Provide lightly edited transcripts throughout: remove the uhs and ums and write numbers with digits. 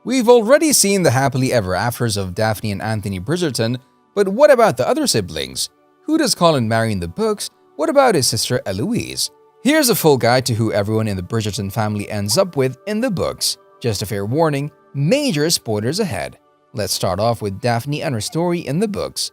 We've already seen the happily ever afters of Daphne and Anthony Bridgerton, but what about the other siblings? Who does Colin marry in the books? What about his sister Eloise? Here's a full guide to who everyone in the Bridgerton family ends up with in the books. Just a fair warning, major spoilers ahead. Let's start off with Daphne and her story in the books.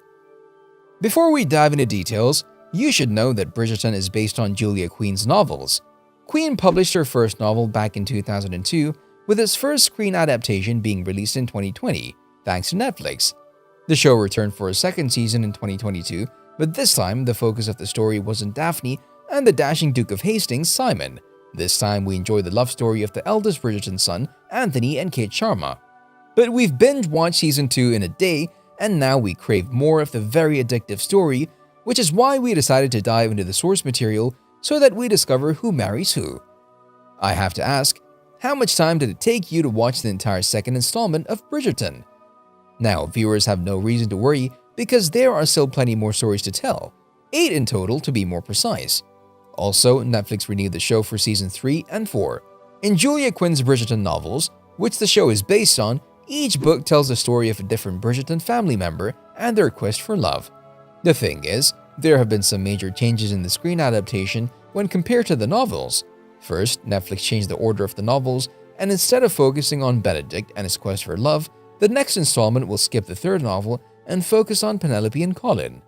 Before we dive into details, you should know that Bridgerton is based on Julia Queen's novels. Queen published her first novel back in 2002, with its first screen adaptation being released in 2020, thanks to Netflix. The show returned for a second season in 2022, but this time the focus of the story wasn't Daphne and the dashing Duke of Hastings, Simon. This time we enjoy the love story of the eldest Bridgerton son, Anthony and Kate Sharma. But we've binge-watched season 2 in a day, and now we crave more of the very addictive story, which is why we decided to dive into the source material so that we discover who marries who. I have to ask, how much time did it take you to watch the entire second installment of Bridgerton? Now, viewers have no reason to worry because there are still plenty more stories to tell, 8 in total to be more precise. Also, Netflix renewed the show for season 3 and 4. In Julia Quinn's Bridgerton novels, which the show is based on, each book tells the story of a different Bridgerton family member and their quest for love. The thing is, there have been some major changes in the screen adaptation when compared to the novels. First, Netflix changed the order of the novels, and instead of focusing on Benedict and his quest for love, the next installment will skip the third novel and focus on Penelope and Colin.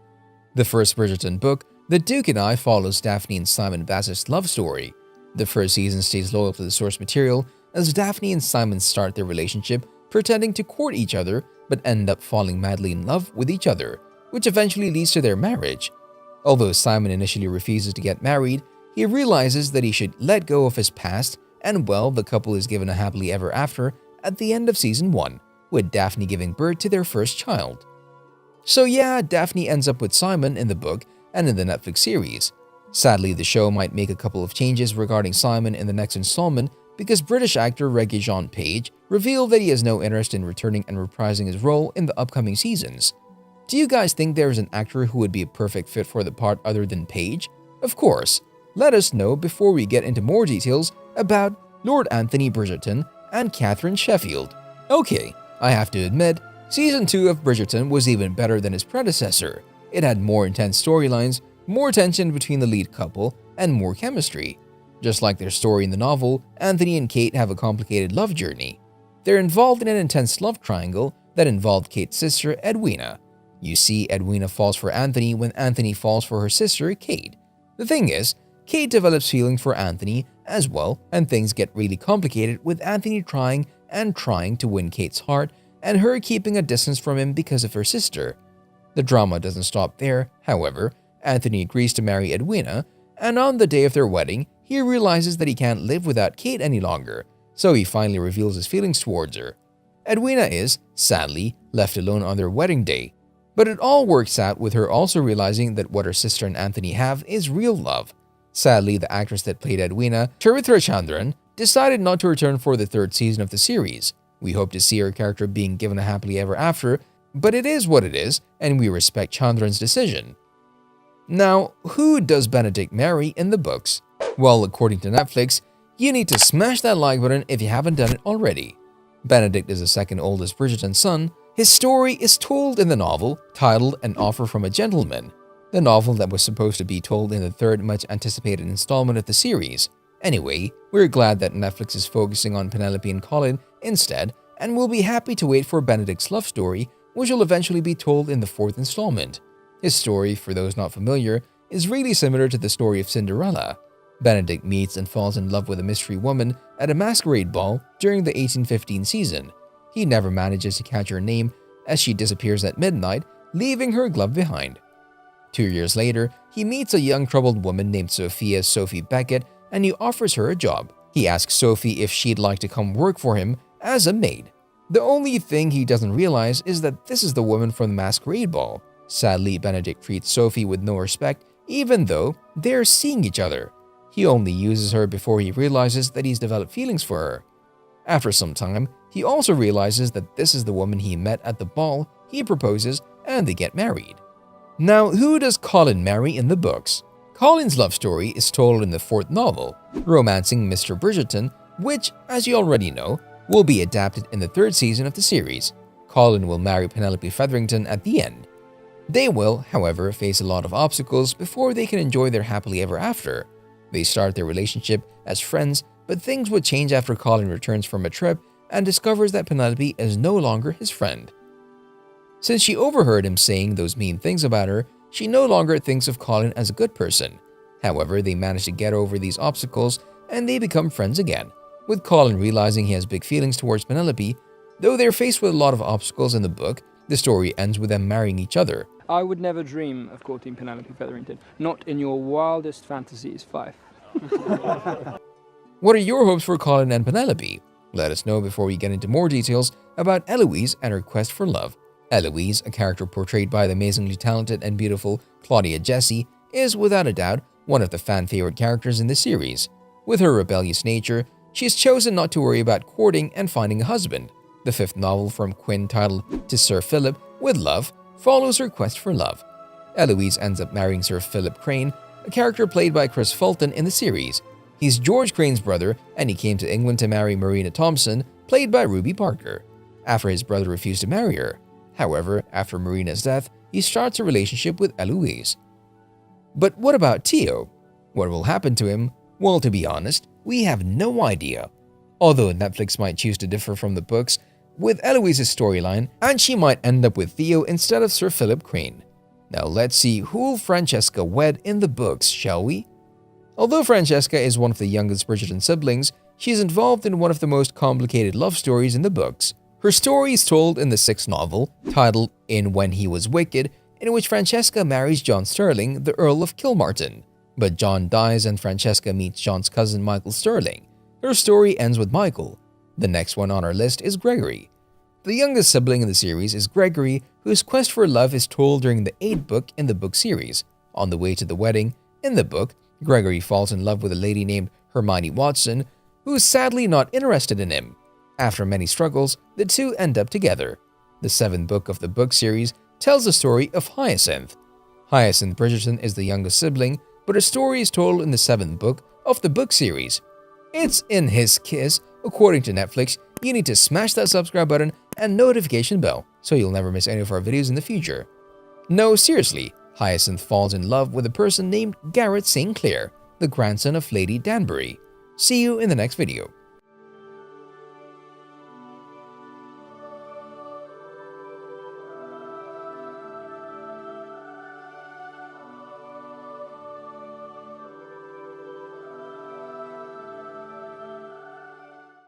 The first Bridgerton book, The Duke and I, follows Daphne and Simon Bass's love story. The first season stays loyal to the source material as Daphne and Simon start their relationship pretending to court each other but end up falling madly in love with each other, which eventually leads to their marriage. Although Simon initially refuses to get married, he realizes that he should let go of his past, and well, the couple is given a happily ever after at the end of season 1, with Daphne giving birth to their first child. So yeah, Daphne ends up with Simon in the book and in the Netflix series. Sadly, the show might make a couple of changes regarding Simon in the next installment because British actor Rege-Jean revealed that he has no interest in returning and reprising his role in the upcoming seasons. Do you guys think there is an actor who would be a perfect fit for the part other than Page? Of course. Let us know before we get into more details about Lord Anthony Bridgerton and Catherine Sheffield. Okay, I have to admit, Season 2 of Bridgerton was even better than its predecessor. It had more intense storylines, more tension between the lead couple, and more chemistry. Just like their story in the novel, Anthony and Kate have a complicated love journey. They're involved in an intense love triangle that involved Kate's sister, Edwina. You see, Edwina falls for Anthony when Anthony falls for her sister, Kate. The thing is, Kate develops feelings for Anthony as well, and things get really complicated with Anthony trying to win Kate's heart and her keeping a distance from him because of her sister. The drama doesn't stop there, however. Anthony agrees to marry Edwina, and on the day of their wedding, he realizes that he can't live without Kate any longer, so he finally reveals his feelings towards her. Edwina is, sadly, left alone on their wedding day, but it all works out with her also realizing that what her sister and Anthony have is real love. Sadly, the actress that played Edwina, Charithra Chandran, decided not to return for the third season of the series. We hope to see her character being given a happily ever after, but it is what it is, and we respect Chandran's decision. Now, who does Benedict marry in the books? Well, according to Netflix, you need to smash that like button if you haven't done it already. Benedict is the second oldest Bridgerton son. His story is told in the novel, titled An Offer from a Gentleman, the novel that was supposed to be told in the third much-anticipated installment of the series. Anyway, we're glad that Netflix is focusing on Penelope and Colin instead, and we'll be happy to wait for Benedict's love story, which will eventually be told in the fourth installment. His story, for those not familiar, is really similar to the story of Cinderella. Benedict meets and falls in love with a mystery woman at a masquerade ball during the 1815 season. He never manages to catch her name as she disappears at midnight, leaving her glove behind. 2 years later, he meets a young troubled woman named Sophie Beckett, and he offers her a job. He asks Sophie if she'd like to come work for him as a maid. The only thing he doesn't realize is that this is the woman from the masquerade ball. Sadly, Benedict treats Sophie with no respect, even though they're seeing each other. He only uses her before he realizes that he's developed feelings for her. After some time, he also realizes that this is the woman he met at the ball. He proposes, and they get married. Now, who does Colin marry in the books? Colin's love story is told in the fourth novel, Romancing Mr. Bridgerton, which, as you already know, will be adapted in the 3rd season of the series. Colin will marry Penelope Featherington at the end. They will, however, face a lot of obstacles before they can enjoy their happily ever after. They start their relationship as friends, but things would change after Colin returns from a trip and discovers that Penelope is no longer his friend. Since she overheard him saying those mean things about her, she no longer thinks of Colin as a good person. However, they manage to get over these obstacles and they become friends again, with Colin realizing he has big feelings towards Penelope. Though they're faced with a lot of obstacles in the book, the story ends with them marrying each other. I would never dream of courting Penelope Featherington. Not in your wildest fantasies, Fife. What are your hopes for Colin and Penelope? Let us know before we get into more details about Eloise and her quest for love. Eloise, a character portrayed by the amazingly talented and beautiful Claudia Jessie, is without a doubt one of the fan-favorite characters in the series. With her rebellious nature, she has chosen not to worry about courting and finding a husband. The 5th novel from Quinn, titled To Sir Philip with Love, follows her quest for love. Eloise ends up marrying Sir Philip Crane, a character played by Chris Fulton in the series. He's George Crane's brother, and he came to England to marry Marina Thompson, played by Ruby Parker, after his brother refused to marry her. However, after Marina's death, he starts a relationship with Eloise. But what about Theo? What will happen to him? Well, to be honest, we have no idea. Although Netflix might choose to differ from the books with Eloise's storyline, and she might end up with Theo instead of Sir Philip Crane. Now let's see who Francesca wed in the books, shall we? Although Francesca is one of the youngest Bridgerton siblings, she is involved in one of the most complicated love stories in the books. Her story is told in the 6th novel, titled In When He Was Wicked, in which Francesca marries John Sterling, the Earl of Kilmartin. But John dies and Francesca meets John's cousin Michael Sterling. Her story ends with Michael. The next one on our list is Gregory. The youngest sibling in the series is Gregory, whose quest for love is told during the 8th book in the book series. On the way to the wedding, in the book, Gregory falls in love with a lady named Hermione Watson, who is sadly not interested in him. After many struggles, the two end up together. The 7th book of the book series tells the story of Hyacinth. Hyacinth Bridgerton is the youngest sibling, but her story is told in the 7th book of the book series. It's in his kiss. According to Netflix, you need to smash that subscribe button and notification bell so you'll never miss any of our videos in the future. No, seriously, Hyacinth falls in love with a person named Garrett St. Clair, the grandson of Lady Danbury. See you in the next video.